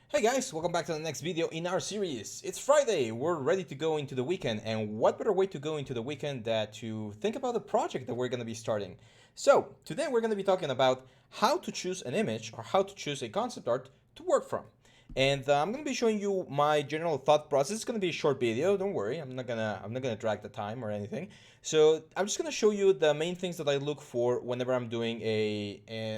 Hey guys, welcome back to the next video in our series. It's Friday, we're ready to go into the weekend, and what better way to go into the weekend than to think about the project that we're going to be starting. So, today we're going to be talking about how to choose an image or how to choose a concept art to work from. And I'm going to be showing you my general thought process. It's going to be a short video, don't worry. I'm not going to drag the time or anything. So, I'm just going to show you the main things that I look for whenever I'm doing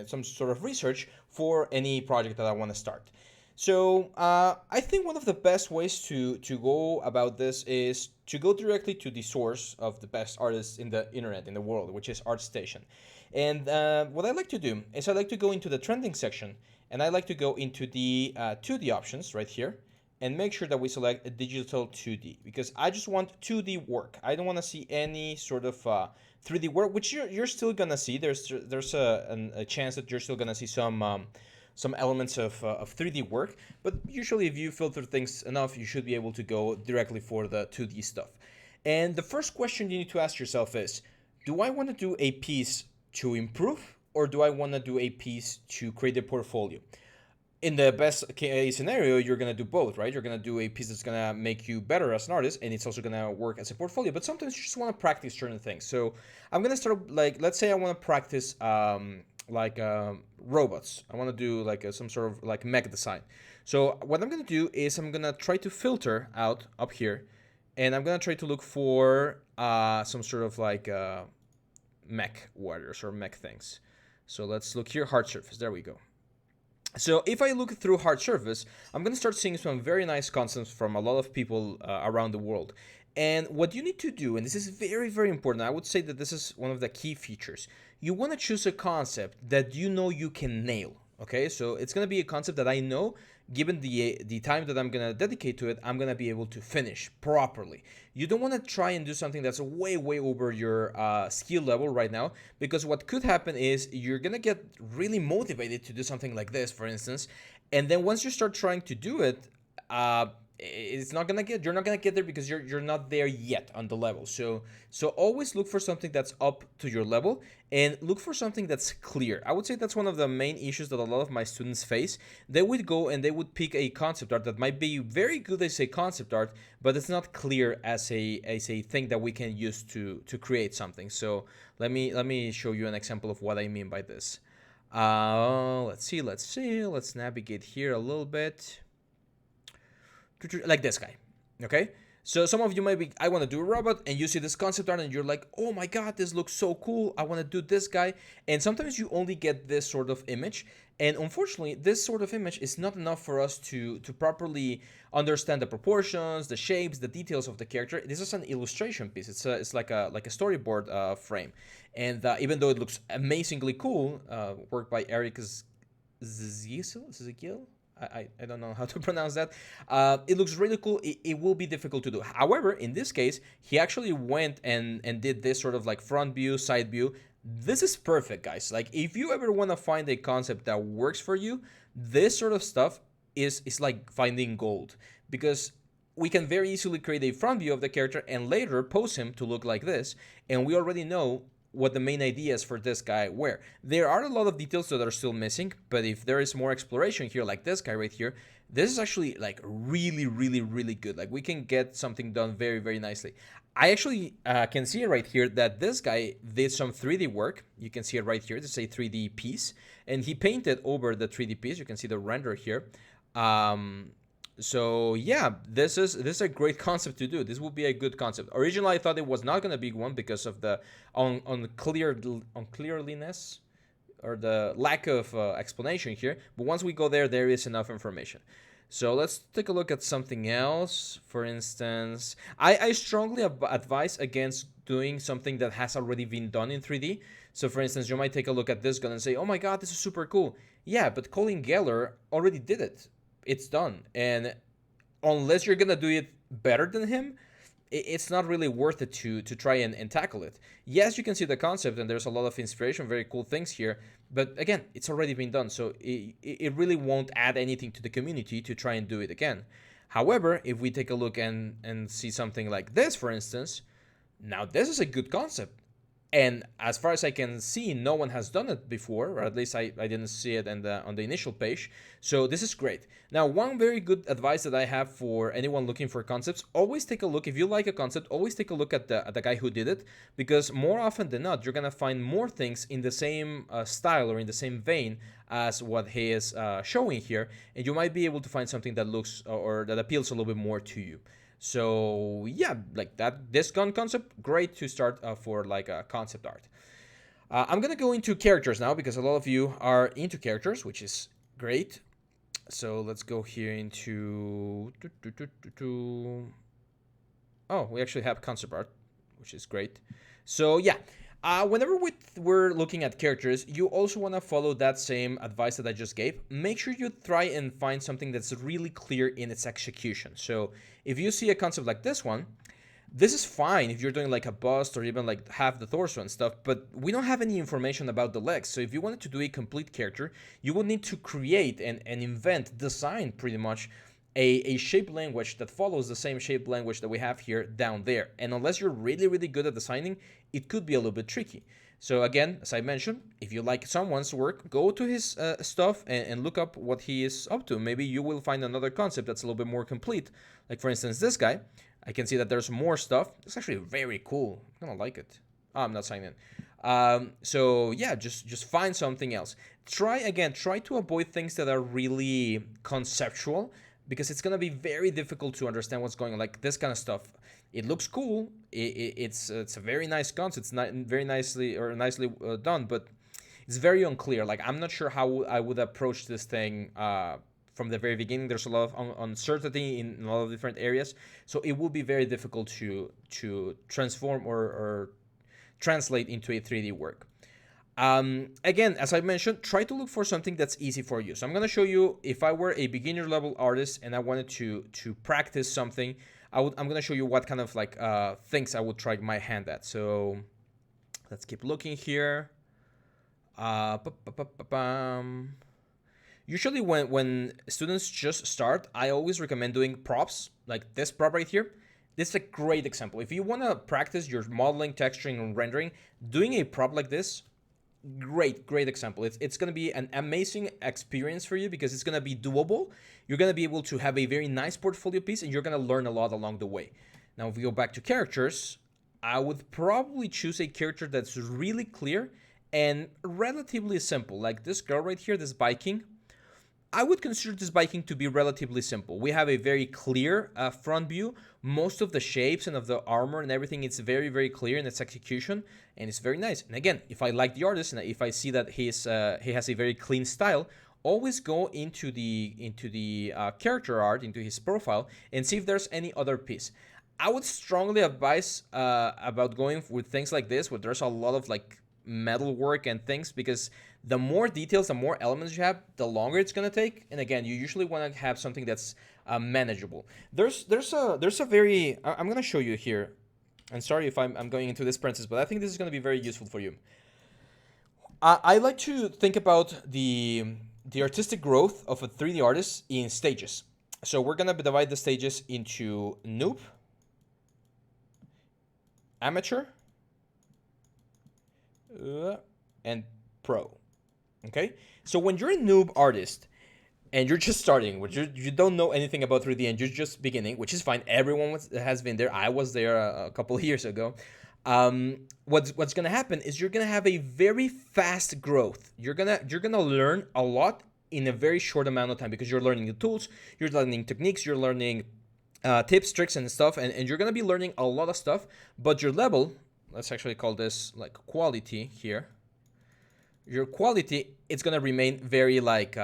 some sort of research for any project that I want to start. So I think one of the best ways to go about this is to go directly to the source of the best artists in the internet in the world, which is ArtStation. And what I like to do is I like to go into the trending section, and I like to go into the 2D options right here, and make sure that we select a digital 2D because I just want 2D work. I don't want to see any sort of 3D work, which you're still gonna see. There's a chance that you're still gonna see some elements of 3D work, but usually if you filter things enough, you should be able to go directly for the 2D stuff. And the first question you need to ask yourself is, do I want to do a piece to improve, or do I want to do a piece to create a portfolio? In the best case scenario, you're going to do both, right? You're going to do a piece that's going to make you better as an artist, and it's also going to work as a portfolio. But sometimes you just want to practice certain things. So I'm going to start, like, let's say I want to practice robots. I want to do like some sort of like mech design. So what I'm going to do is I'm going to try to filter out up here, and I'm going to try to look for some sort of like mech warriors or mech things. So let's look here, hard surface. There we go. So if I look through hard surface, I'm going to start seeing some very nice concepts from a lot of people around the world. And what you need to do, and this is very, very important, I would say that this is one of the key features. You want to choose a concept that you know you can nail. Okay, so it's going to be a concept that I know, given the time that I'm going to dedicate to it, I'm going to be able to finish properly. You don't want to try and do something that's way, way over your skill level right now, because what could happen is you're going to get really motivated to do something like this, for instance, and then once you start trying to do it, you're not gonna get there because you're not there yet on the level. So always look for something that's up to your level, and look for something that's clear. I would say that's one of the main issues that a lot of my students face. They would go and they would pick a concept art that might be very good as a concept art, but it's not clear as a thing that we can use to create something. So let me show you an example of what I mean by this. Let's navigate here a little bit, like this guy. Okay, so some of you might be, I want to do a robot, and you see this concept art and you're like, oh my god, this looks so cool, I want to do this guy. And sometimes you only get this sort of image, and unfortunately this sort of image is not enough for us to properly understand the proportions, the shapes, the details of the character. This is an illustration piece. It's like a storyboard frame, and even though it looks amazingly cool, work by Eric Ziegel. I don't know how to pronounce that. It looks really cool. It will be difficult to do. However, in this case, he actually went and did this sort of like front view, side view. This is perfect, guys. Like, if you ever want to find a concept that works for you, this sort of stuff is like finding gold, because we can very easily create a front view of the character and later pose him to look like this, and we already know what the main ideas for this guy were. There are a lot of details that are still missing, but if there is more exploration here, like this guy right here, this is actually like really, really, really good. Like, we can get something done very, very nicely. I actually can see it right here that this guy did some 3D work. You can see it right here. This is a 3D piece, and he painted over the 3D piece. You can see the render here. So yeah, this is a great concept to do. This would be a good concept. Originally, I thought it was not gonna be one because of the unclearliness or the lack of explanation here. But once we go there, there is enough information. So let's take a look at something else. For instance, I strongly advise against doing something that has already been done in 3D. So for instance, you might take a look at this gun and say, oh my god, this is super cool. Yeah, but Colin Geller already did it. It's done, and unless you're gonna do it better than him, it's not really worth it to try and tackle it. Yes, you can see the concept, and there's a lot of inspiration, very cool things here, but again, it's already been done, so it really won't add anything to the community to try and do it again. However, if we take a look and see something like this, for instance, now this is a good concept. And as far as I can see, no one has done it before, or at least I didn't see it on the initial page. So this is great. Now, one very good advice that I have for anyone looking for concepts, always take a look. If you like a concept, always take a look at the guy who did it, because more often than not, you're going to find more things in the same style or in the same vein as what he is showing here. And you might be able to find something that looks or that appeals a little bit more to you. So yeah, like that, this gun concept, great to start for like a concept art. I'm gonna go into characters now because a lot of you are into characters, which is great. So let's go here into, oh, we actually have concept art, which is great. So yeah, whenever we're looking at characters, you also want to follow that same advice that I just gave. Make sure you try and find something that's really clear in its execution. So if you see a concept like this one, this is fine if you're doing like a bust or even like half the torso and stuff, but we don't have any information about the legs. So if you wanted to do a complete character, you will need to create and invent, design pretty much a shape language that follows the same shape language that we have here down there. And unless you're really, really good at designing, it could be a little bit tricky. So again, as I mentioned, if you like someone's work, go to his stuff and look up what he is up to. Maybe you will find another concept that's a little bit more complete. Like for instance, this guy, I can see that there's more stuff. It's actually very cool. I'm gonna like it. Oh, I'm not signing in. So yeah, just find something else. Try to avoid things that are really conceptual, because it's gonna be very difficult to understand what's going on. Like this kind of stuff, it looks cool. It's a very nice concept. It's not very nicely done, but it's very unclear. Like I'm not sure how I would approach this thing from the very beginning. There's a lot of uncertainty in a lot of different areas, so it will be very difficult to transform or translate into a 3D work. Again, as I mentioned, try to look for something that's easy for you. So I'm gonna show you, if I were a beginner level artist and I wanted to practice something, I'm gonna show you what kind of like things I would try my hand at. So let's keep looking here. Usually when students just start, I always recommend doing props, like this prop right here. This is a great example. If you want to practice your modeling, texturing, and rendering, doing a prop like this, great example. It's going to be an amazing experience for you because it's going to be doable. You're going to be able to have a very nice portfolio piece, and you're going to learn a lot along the way. Now, if we go back to characters, I would probably choose a character that's really clear and relatively simple. Like this girl right here, this Viking. I would consider this Viking to be relatively simple. We have a very clear front view. Most of the shapes and of the armor and everything, it's very clear in its execution, and it's very nice. And again, if I like the artist and if I see that he has a very clean style, always go into the character art, into his profile, and see if there's any other piece. I would strongly advise about going with things like this, where there's a lot of like metal work and things, because the more details, the more elements you have, the longer it's gonna take. And again, you usually want to have something that's manageable. There's a very I'm gonna show you here, and sorry if I'm going into this parenthesis, but I think this is gonna be very useful for you. I like to think about the artistic growth of a 3D artist in stages. So we're gonna divide the stages into noob, amateur, and pro. Okay, so when you're a noob artist and you're just starting, which you don't know anything about 3D and you're just beginning, which is fine. Everyone has been there. I was there a couple of years ago. What's gonna happen is you're gonna have a very fast growth. You're gonna learn a lot in a very short amount of time, because you're learning the tools, you're learning techniques, you're learning tips, tricks, and stuff, and you're gonna be learning a lot of stuff. But your level, let's actually call this like quality here. Your quality, it's gonna remain very like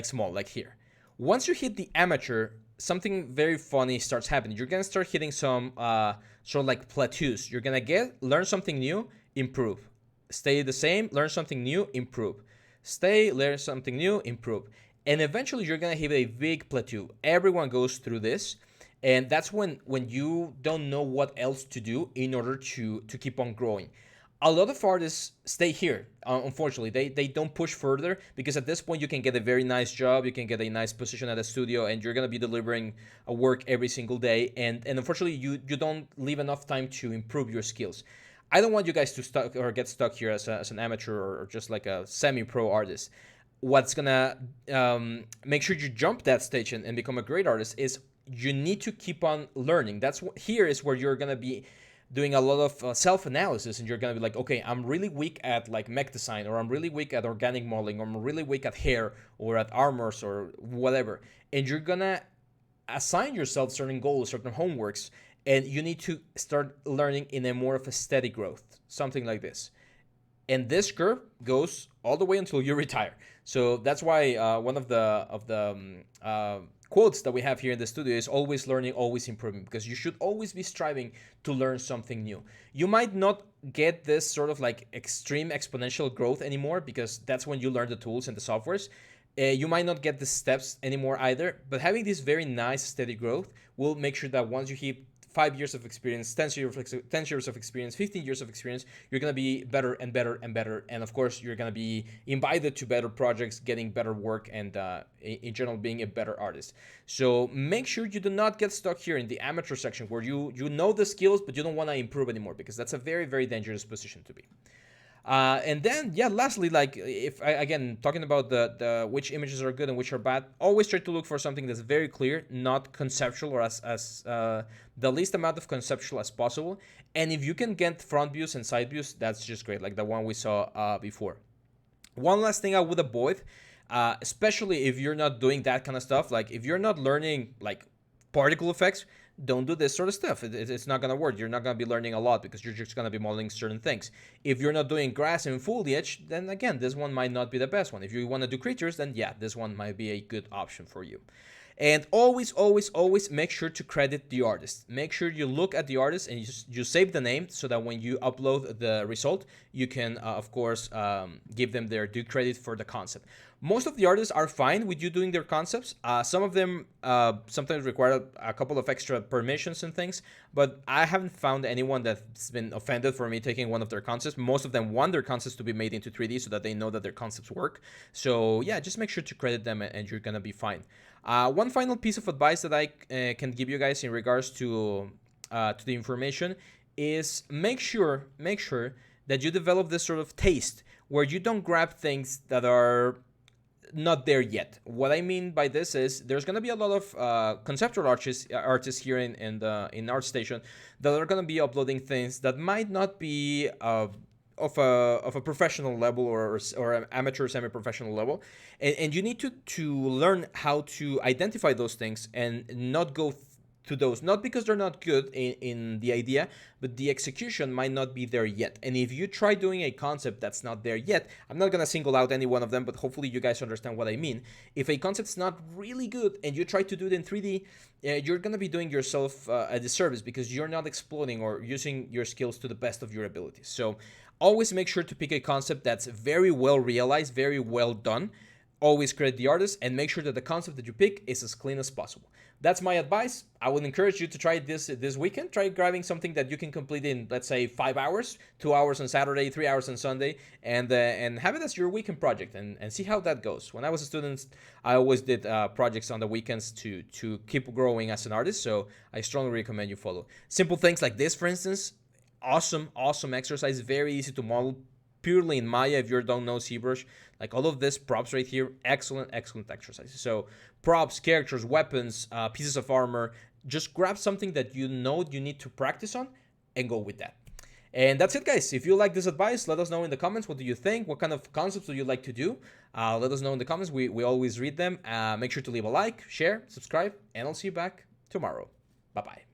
small, like here. Once you hit the amateur, something very funny starts happening. You're gonna start hitting some sort of like plateaus. You're gonna learn something new, improve, stay the same, learn something new, improve, stay, learn something new, improve, and eventually you're gonna hit a big plateau. Everyone goes through this, and that's when you don't know what else to do in order to keep on growing. A lot of artists stay here. Unfortunately, they don't push further, because at this point you can get a very nice job, you can get a nice position at a studio, and you're gonna be delivering a work every single day. And unfortunately, you don't leave enough time to improve your skills. I don't want you guys to stuck or get stuck here as an amateur or just like a semi-pro artist. What's gonna make sure you jump that stage and become a great artist is you need to keep on learning. Here is where you're gonna be doing a lot of self-analysis, and you're gonna be like, okay, I'm really weak at like mech design, or I'm really weak at organic modeling, or I'm really weak at hair or at armors or whatever, and you're gonna assign yourself certain goals, certain homeworks, and you need to start learning in a more of a steady growth, something like this. And this curve goes all the way until you retire. So that's why one of the quotes that we have here in the studio is always learning, always improving, because you should always be striving to learn something new. You might not get this sort of like extreme exponential growth anymore, because that's when you learn the tools and the softwares. You might not get the steps anymore either, but having this very nice steady growth will make sure that once you hit 5 years of experience, 10 years of experience, 15 years of experience, you're going to be better and better and better. And of course, you're going to be invited to better projects, getting better work, and in general, being a better artist. So make sure you do not get stuck here in the amateur section where you know the skills, but you don't want to improve anymore, because that's a very, very dangerous position to be. And then, yeah, lastly, like again, talking about the which images are good and which are bad, always try to look for something that's very clear, not conceptual, or as the least amount of conceptual as possible. And if you can get front views and side views, that's just great, like the one we saw before. One last thing I would avoid, especially if you're not doing that kind of stuff, like if you're not learning like particle effects, don't do this sort of stuff. It's not going to work. You're not going to be learning a lot, because you're just going to be modeling certain things. If you're not doing grass and foliage, then again, this one might not be the best one. If you want to do creatures, then yeah, this one might be a good option for you. And always, always, always make sure to credit the artist. Make sure you look at the artist and you save the name, so that when you upload the result, you can, of course, give them their due credit for the concept. Most of the artists are fine with you doing their concepts. Some of them sometimes require a couple of extra permissions and things, but I haven't found anyone that's been offended for me taking one of their concepts. Most of them want their concepts to be made into 3D so that they know that their concepts work. So yeah, just make sure to credit them and you're gonna be fine. One final piece of advice that I can give you guys in regards to the information is make sure that you develop this sort of taste where you don't grab things that are not there yet. What I mean by this is there's going to be a lot of conceptual artists here in ArtStation that are going to be uploading things that might not be of a professional level or an amateur semi-professional level, and you need to learn how to identify those things and not go to those, not because they're not good in the idea, but the execution might not be there yet. And if you try doing a concept that's not there yet, I'm not gonna single out any one of them, but hopefully you guys understand what I mean. If a concept's not really good and you try to do it in 3D, you're gonna be doing yourself a disservice, because you're not exploiting or using your skills to the best of your abilities. So always make sure to pick a concept that's very well realized, very well done. Always credit the artist, and make sure that the concept that you pick is as clean as possible. That's my advice. I would encourage you to try this weekend. Try grabbing something that you can complete in, let's say, 5 hours, 2 hours on Saturday, 3 hours on Sunday, and have it as your weekend project, and see how that goes. When I was a student, I always did projects on the weekends to keep growing as an artist, so I strongly recommend you follow. Simple things like this, for instance, awesome exercise, very easy to model, purely in Maya if you don't know ZBrush. Like all of this props right here, excellent exercises. So props, characters, weapons, pieces of armor, just grab something that you know you need to practice on and go with that. And that's it, guys. If you like this advice, let us know in the comments. What do you think? What kind of concepts do you like to do? Let us know in the comments. We always read them. Make sure to leave a like, share, subscribe, and I'll see you back tomorrow. Bye-bye.